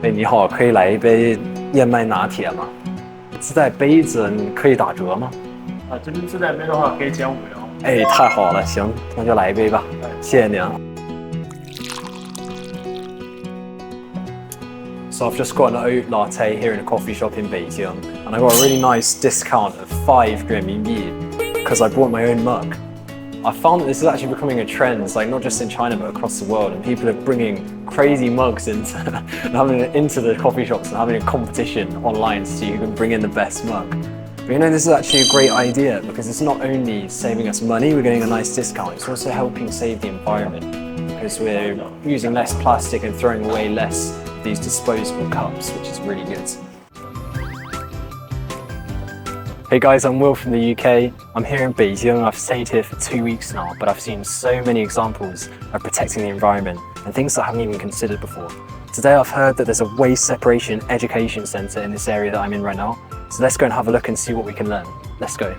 哎，你好，可以来一杯燕麦拿铁吗？自带杯子可以打折吗？这边自带杯的话可以减5%。哎，太好了，行，那就来一杯吧，谢谢您啊。So I've just got an oat latte here in a coffee shop in Beijing, and I got a really nice discount of 5 renminbi because I brought my own mug. I found that this is actually becoming a trend, like not just in China but across the world, and people are bringing crazy mugs into into the coffee shops and having a competition online to see who can bring in the best mug. But you know, this is actually a great idea because it's not only saving us money, we're getting a nice discount, it's also helping save the environment because we're using less plastic and throwing away less of these disposable cups, which is really good. Hey guys, I'm Will from the UK. I'm here in Beijing. I've stayed here for 2 weeks now, but I've seen so many examples of protecting the environment and things that I haven't even considered before. Today I've heard that there's a waste separation education centre in this area that I'm in right now. So let's go and have a look and see what we can learn. Let's go.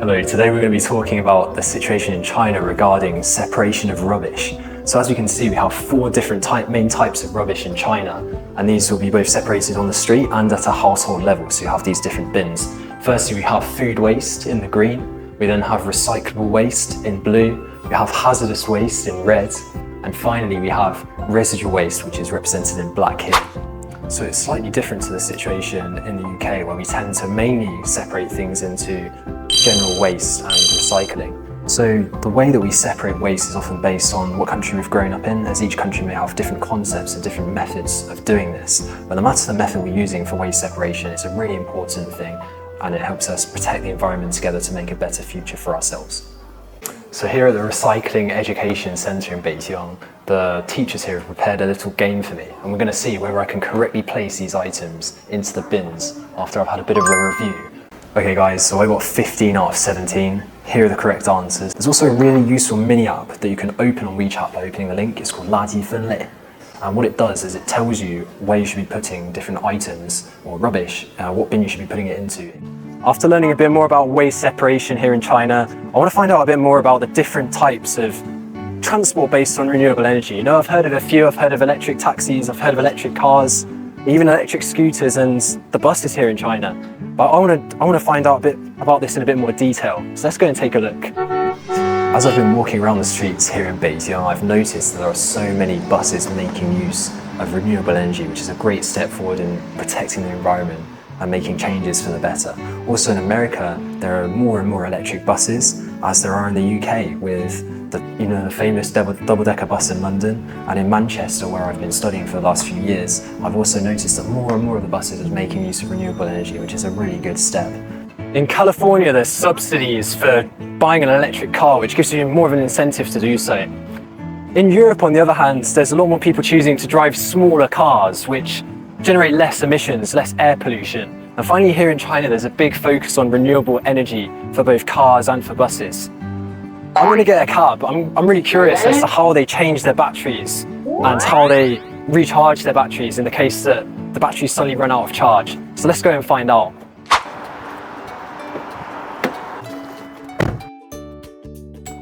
Hello, today we're going to be talking about the situation in China regarding separation of rubbish. So as we can see, we have 4 different main types of rubbish in China, and these will be both separated on the street and at a household level, so you have these different bins. Firstly, we have food waste in the green, we then have recyclable waste in blue, we have hazardous waste in red, and finally we have residual waste, which is represented in black here. So it's slightly different to the situation in the UK, where we tend to mainly separate things into general waste and recycling. So the way that we separate waste is often based on what country we've grown up in, as each country may have different concepts and different methods of doing this. But no matter the method we're using for waste separation, it's a really important thing, and it helps us protect the environment together to make a better future for ourselves. So here at the Recycling Education Centre in Beijing, the teachers here have prepared a little game for me, and we're going to see whether I can correctly place these items into the bins after I've had a bit of a review. Okay guys, so I got 15 out of 17. Here are the correct answers. There's also a really useful mini app that you can open on WeChat by opening the link. It's called 垃圾分类. And what it does is it tells you where you should be putting different items or rubbish, what bin you should be putting it into. After learning a bit more about waste separation here in China, I want to find out a bit more about the different types of transport based on renewable energy. You know, I've heard of a few. I've heard of electric taxis, I've heard of electric cars, even electric scooters and the buses here in China. But I want to find out a bit about this in a bit more detail. So let's go and take a look. As I've been walking around the streets here in Beijing, I've noticed that there are so many buses making use of renewable energy, which is a great step forward in protecting the environment and making changes for the better. Also in America, there are more and more electric buses, as there are in the UK with the famous double-decker bus in London, and in Manchester, where I've been studying for the last few years, I've also noticed that more and more of the buses are making use of renewable energy, which is a really good step. In California, there's subsidies for buying an electric car, which gives you more of an incentive to do so. In Europe, on the other hand, there's a lot more people choosing to drive smaller cars, which generate less emissions, less air pollution. And finally, here in China, there's a big focus on renewable energy for both cars and for buses. I'm going to get a car, but I'm really curious as to how they change their batteries and how they recharge their batteries in the case that the batteries suddenly run out of charge. So let's go and find out.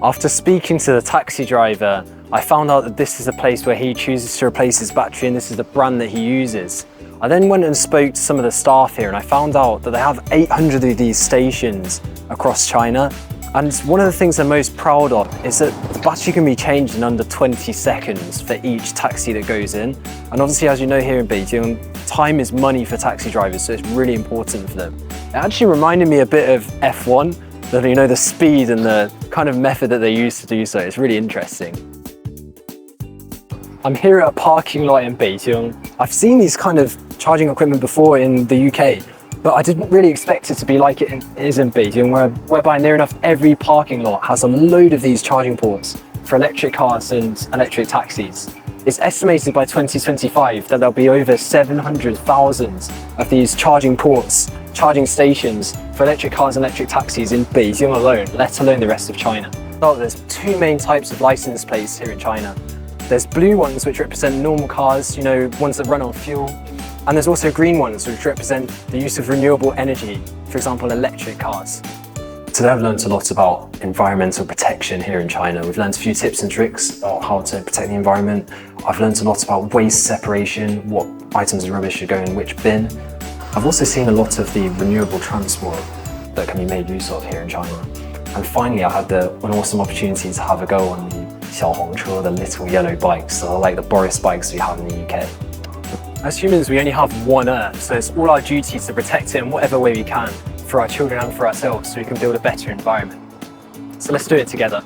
After speaking to the taxi driver, I found out that this is a place where he chooses to replace his battery, and this is the brand that he uses. I then went and spoke to some of the staff here, and I found out that they have 800 of these stations across China. And one of the things they're most proud of is that the battery can be changed in under 20 seconds for each taxi that goes in. And obviously, as you know, here in Beijing, time is money for taxi drivers, so it's really important for them. It actually reminded me a bit of F1, the speed and the kind of method that they use to do so. It's really interesting. I'm here at a parking lot in Beijing. I've seen these kind of charging equipment before in the UK, but I didn't really expect it to be like it is in Beijing, whereby near enough every parking lot has a load of these charging ports for electric cars and electric taxis. It's estimated by 2025 that there'll be over 700,000 of these charging ports, charging stations for electric cars and electric taxis in Beijing alone, let alone the rest of China. So there's 2 main types of license plates here in China. There's blue ones, which represent normal cars, ones that run on fuel. And there's also green ones, which represent the use of renewable energy, for example, electric cars. Today I've learned a lot about environmental protection here in China. We've learned a few tips and tricks about how to protect the environment. I've learned a lot about waste separation, what items of rubbish should go in which bin. I've also seen a lot of the renewable transport that can be made use of here in China. And finally, I had an awesome opportunity to have a go on the 小黄车, the little yellow bikes, so like the Boris bikes we have in the UK. As humans, we only have one Earth, so it's all our duty to protect it in whatever way we can, for our children and for ourselves, so we can build a better environment. So let's do it together.